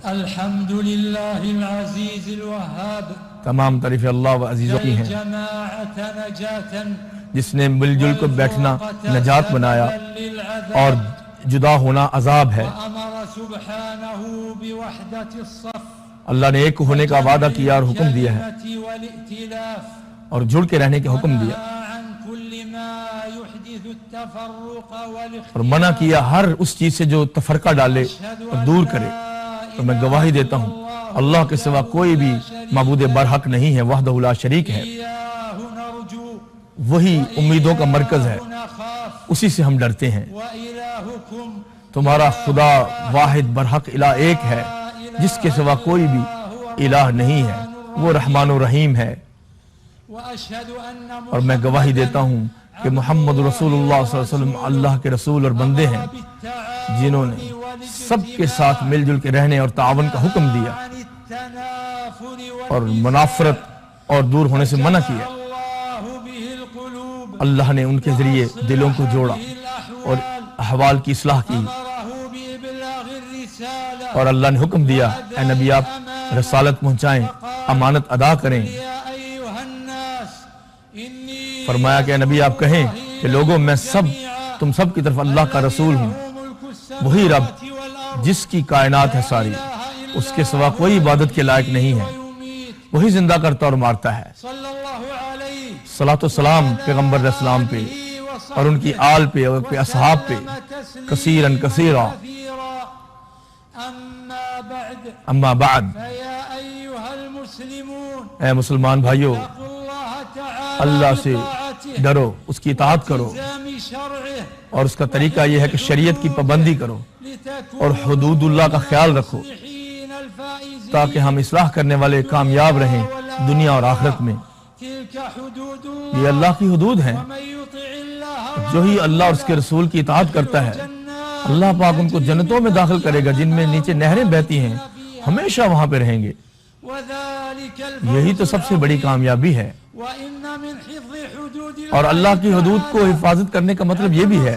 الحمدللہ العزیز الوہاب تمام تعریفیں اللہ و عزیزوں کی ہیں جس نے مل جل کو بیٹھنا نجات بنایا اور جدا ہونا عذاب ہے۔ اللہ نے ایک ہونے کا وعدہ کیا اور حکم دیا ہے اور جڑ کے رہنے کے حکم دیا اور منع کیا ہر اس چیز سے جو تفرقہ ڈالے اور دور کرے۔ تو میں گواہی دیتا ہوں اللہ کے سوا کوئی بھی معبود برحق نہیں ہے، وحدہ لا شریک ہے، وہی امیدوں کا مرکز ہے، اسی سے ہم ڈرتے ہیں۔ تمہارا خدا واحد برحق الہ ایک ہے جس کے سوا کوئی بھی الہ نہیں ہے، وہ رحمان و رحیم ہے۔ اور میں گواہی دیتا ہوں کہ محمد رسول اللہ صلی اللہ علیہ وسلم اللہ کے رسول اور بندے ہیں جنہوں نے سب کے ساتھ مل جل کے رہنے اور تعاون کا حکم دیا اور منافرت اور دور ہونے سے منع کیا۔ اللہ نے ان کے ذریعے دلوں کو جوڑا اور احوال کی اصلاح کی، اور اللہ نے حکم دیا اے نبی آپ رسالت پہنچائیں، امانت ادا کریں۔ فرمایا کہ اے نبی آپ کہیں کہ لوگوں میں تم سب کی طرف اللہ کا رسول ہوں، وہی رب جس کی کائنات ہے ساری، اس کے سوا کوئی عبادت کے لائق نہیں ہے، وہی زندہ کرتا اور مارتا ہے۔ صلاۃ و سلام پیغمبر علیہ السلام پہ اور ان کی آل پہ اور اصحاب پہ کثیرن کثیرا۔ اما بعد، اے مسلمان بھائیو، اللہ سے ڈرو، اس کی اطاعت کرو، اور اس کا طریقہ یہ ہے کہ شریعت کی پابندی کرو اور حدود اللہ کا خیال رکھو تاکہ ہم اصلاح کرنے والے کامیاب رہیں دنیا اور آخرت میں۔ یہ اللہ کی حدود ہیں، جو ہی اللہ اور اس کے رسول کی اطاعت کرتا ہے اللہ پاک ان کو جنتوں میں داخل کرے گا جن میں نیچے نہریں بہتی ہیں، ہمیشہ وہاں پہ رہیں گے۔ یہی تو سب سے بڑی کامیابی ہے۔ اور اللہ کی حدود کو حفاظت کرنے کا مطلب یہ بھی ہے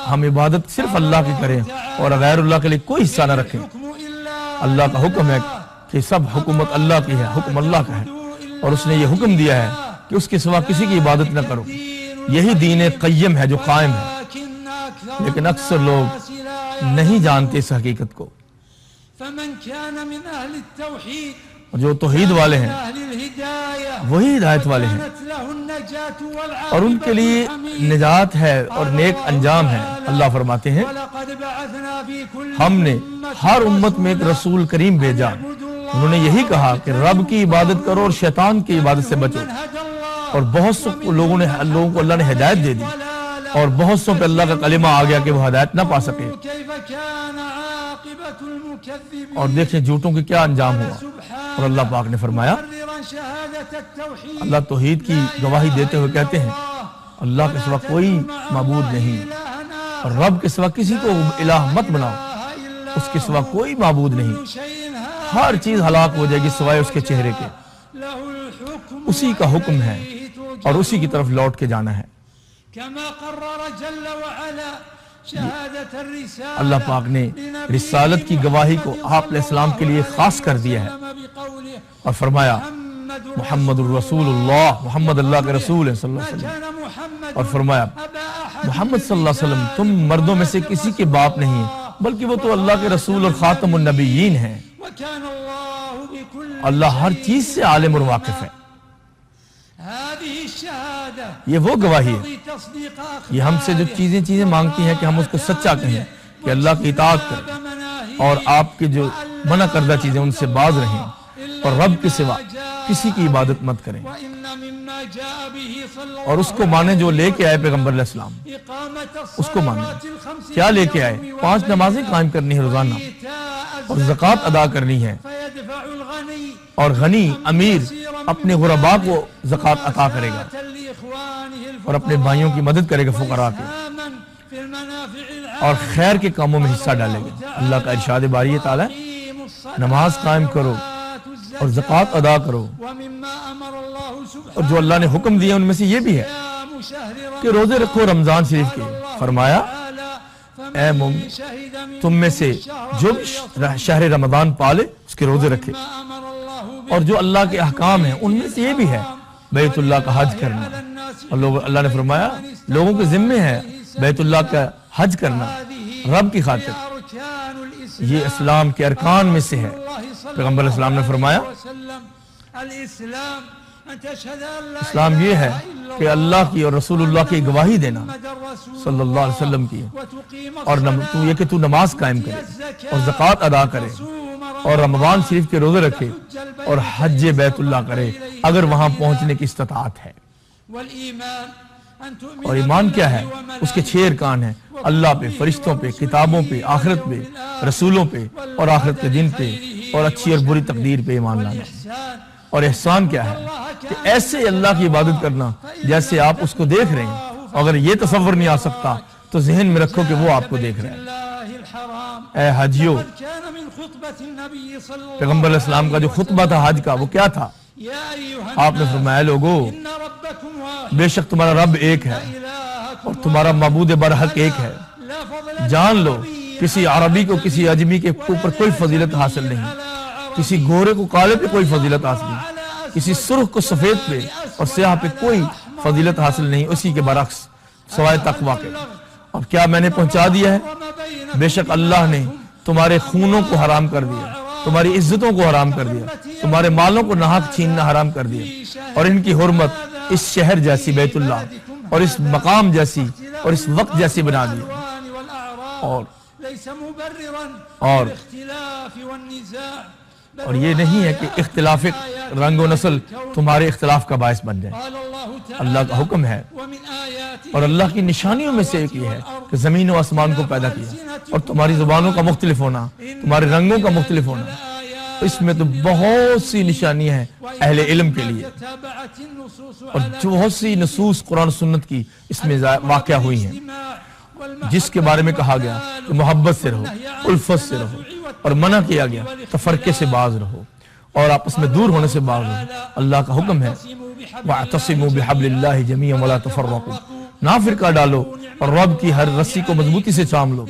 ہم عبادت صرف اللہ کی کریں اور غیر اللہ کے لیے کوئی حصہ نہ رکھیں۔ اللہ کا حکم ہے کہ سب حکومت اللہ کی ہے، حکم اللہ کا ہے، اور اس نے یہ حکم دیا ہے کہ اس کے سوا کسی کی عبادت نہ کرو۔ یہی دین قیم ہے جو قائم ہے، لیکن اکثر لوگ نہیں جانتے اس حقیقت کو۔ جو توحید والے ہیں وہی ہدایت والے ہیں، اور ان کے لیے نجات ہے اور نیک انجام ہے۔ اللہ فرماتے ہیں ہم نے ہر امت میں ایک رسول کریم بھیجا، انہوں نے یہی کہا کہ رب کی عبادت کرو اور شیطان کی عبادت سے بچو، اور بہت سے لوگوں کو اللہ نے ہدایت دے دی، اور بہت سو پہ اللہ کا کلمہ آ گیا کہ وہ ہدایت نہ پا سکے۔ اور دیکھیں جھوٹوں کی کیا انجام ہوا۔ اور اللہ پاک نے فرمایا، اللہ توحید کی گواہی دیتے ہوئے کہتے ہیں اللہ کے سوا کوئی معبود نہیں، اور رب کے سوا کسی کو الہ مت بناؤ، اس کے سوا کوئی معبود نہیں، ہر چیز ہلاک ہو جائے گی سوائے اس کے چہرے کے، اسی کا حکم ہے اور اسی کی طرف لوٹ کے جانا ہے۔ اللہ پاک نے رسالت کی گواہی کو آپ علیہ السلام کے لیے خاص کر دیا ہے اور فرمایا محمد الرسول اللہ، محمد اللہ کے رسول ہیں صلی اللہ علیہ وسلم، اور فرمایا محمد صلی اللہ علیہ وسلم تم مردوں میں سے کسی کے باپ نہیں ہیں بلکہ وہ تو اللہ کے رسول اور خاتم النبیین ہیں۔ اللہ ہر چیز سے عالم اور واقف ہے۔ یہ وہ گواہی ہے، یہ ہم سے جو چیزیں مانگتی ہیں کہ ہم اس کو سچا کہیں، کہ اللہ کی اطاعت کریں اور آپ کے جو منع کردہ چیزیں ان سے باز رہیں، اور رب کے سوا کسی کی عبادت مت کریں، اور اس کو مانیں جو لے کے آئے پیغمبر علیہ السلام، اس کو مانیں۔ کیا لے کے آئے؟ 5 نمازیں قائم کرنی ہے روزانہ، اور زکوٰۃ ادا کرنی ہے، اور غنی امیر اپنے غرباء کو زکوٰۃ عطا کرے گا، اور اپنے بھائیوں کی مدد کرے گا فقراء کی، اور خیر کے کاموں میں حصہ ڈالے گا۔ اللہ کا ارشاد باری تعالی، نماز قائم کرو اور زکوٰۃ ادا کرو، اور جو اللہ نے حکم دیا ان میں سے یہ بھی ہے کہ روزے رکھو رمضان شریف کے۔ فرمایا اے مومن تم میں سے جو شہر رمضان پالے اس کے روزے رکھے، اور جو اللہ کے احکام ہیں ان میں سے یہ بھی ہے بیت اللہ کا حج کرنا، اور اللہ نے فرمایا لوگوں کے ذمے ہے بیت اللہ کا حج کرنا رب کی خاطر، یہ اسلام کے ارکان میں سے ہے۔ پیغمبر علیہ السلام نے فرمایا اسلام یہ ہے کہ اللہ کی اور رسول اللہ کی گواہی دینا صلی اللہ علیہ وسلم کی، اور یہ کہ تو نماز قائم کرے اور زکوٰۃ ادا کرے اور رمضان شریف کے روزے رکھے اور حج بیت اللہ کرے اگر وہاں پہنچنے کی استطاعت ہے۔ اور ایمان کیا ہے؟ اس کے 6 ارکان ہیں، اللہ پہ، فرشتوں پہ، کتابوں پہ، آخرت پہ، رسولوں پہ اور آخرت کے دن پہ اور اچھی اور بری تقدیر پہ ایمان لانا۔ اور احسان کیا ہے؟ کہ ایسے اللہ کی عبادت کرنا جیسے آپ اس کو دیکھ رہے ہیں، اگر یہ تصور نہیں آ سکتا تو ذہن میں رکھو کہ وہ آپ کو دیکھ رہے ہیں۔ اے حجیو، پیغمبر علیہ السلام کا جو خطبہ تھا حج کا وہ کیا تھا؟ آپ نے فرمایا لوگو بے شک تمہارا رب ایک ہے اور تمہارا معبود برحق ایک ہے، جان لو کسی عربی کو کسی عجمی کے اوپر کوئی فضیلت حاصل نہیں، کسی گورے کو کالے پہ کوئی فضیلت حاصل نہیں، کسی سرخ کو سفید پہ اور سیاہ پہ کوئی فضیلت حاصل نہیں، اسی کے برعکس سوائے تقویٰ کے۔ اب کیا میں نے پہنچا دیا ہے؟ بے شک اللہ نے تمہارے خونوں کو حرام کر دیا، تمہاری عزتوں کو حرام کر دیا، تمہارے مالوں کو ناحق چھیننا حرام کر دیا، اور ان کی حرمت اس شہر جیسی بیت اللہ اور اس مقام جیسی اور اس وقت جیسی بنا دی، اور یہ نہیں ہے کہ اختلاف رنگ و نسل تمہارے اختلاف کا باعث بن جائے۔ اللہ کا حکم ہے اور اللہ کی نشانیوں میں سے ایک یہ ہے کہ زمین و آسمان کو پیدا کیا اور تمہاری زبانوں کا مختلف ہونا، تمہارے رنگوں کا مختلف ہونا، اس میں تو بہت سی نشانیاں ہیں اہل علم کے لیے، اور جو بہت سی نصوص قرآن و سنت کی اس میں واقع ہوئی ہیں، جس کے بارے میں کہا گیا کہ محبت سے رہو، الفت سے رہو، اور منع کیا گیا تفرقے سے باز رہو اور آپس میں دور ہونے سے باز رہو۔ اللہ کا حکم ہے وَاعْتَصِمُوا بِحَبْلِ اللَّهِ جَمِيعًا وَلَا تَفَرَّقُوا، نہ فرقہ ڈالو اور رب کی ہر رسی کو مضبوطی سے تھام لو،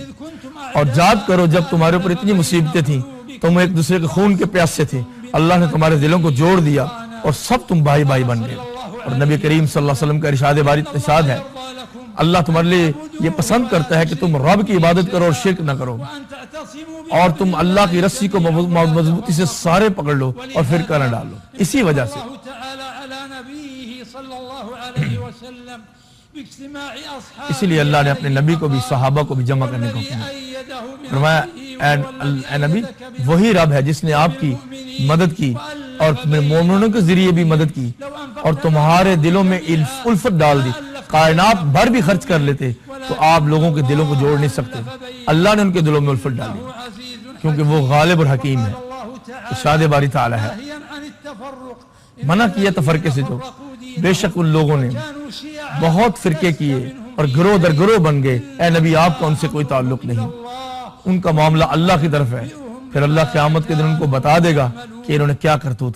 اور یاد کرو جب تمہارے اوپر اتنی مصیبتیں تھیں تم ایک دوسرے کے خون کے پیاسے تھے، اللہ نے تمہارے دلوں کو جوڑ دیا اور سب تم بھائی بھائی بن گئے۔ اور نبی کریم صلی اللہ علیہ وسلم کا ارشاد ہے اللہ تمہارے لیے یہ پسند کرتا ہے کہ تم رب کی عبادت کرو اور شرک نہ کرو، اور تم اللہ کی رسی کو مضبوطی سے سارے پکڑ لو اور فرقہ نہ ڈالو۔ اسی وجہ سے اسی لیے اللہ نے اپنے نبی کو بھی صحابہ کو بھی جمع کرنے کا حکم دیا، فرمایا اے نبی وہی رب ہے جس نے آپ کی مدد کی اور مومنوں کے ذریعے بھی مدد کی اور تمہارے دلوں میں الفت ڈال دی، کائنات بھر بھی خرچ کر لیتے تو آپ لوگوں کے دلوں کو جوڑ نہیں سکتے، اللہ نے ان کے دلوں میں الفت ڈالی کیونکہ وہ غالب اور حکیم ہے۔ ارشاد باری تعالی ہے منع کیا تفرقے سے، جو بے شک ان لوگوں نے بہت فرقے کیے اور گروہ در گروہ بن گئے، اے نبی آپ کا ان سے کوئی تعلق نہیں، ان کا معاملہ اللہ کی طرف ہے، پھر اللہ قیامت کے دن ان کو بتا دے گا کہ انہوں نے کیا کرتوت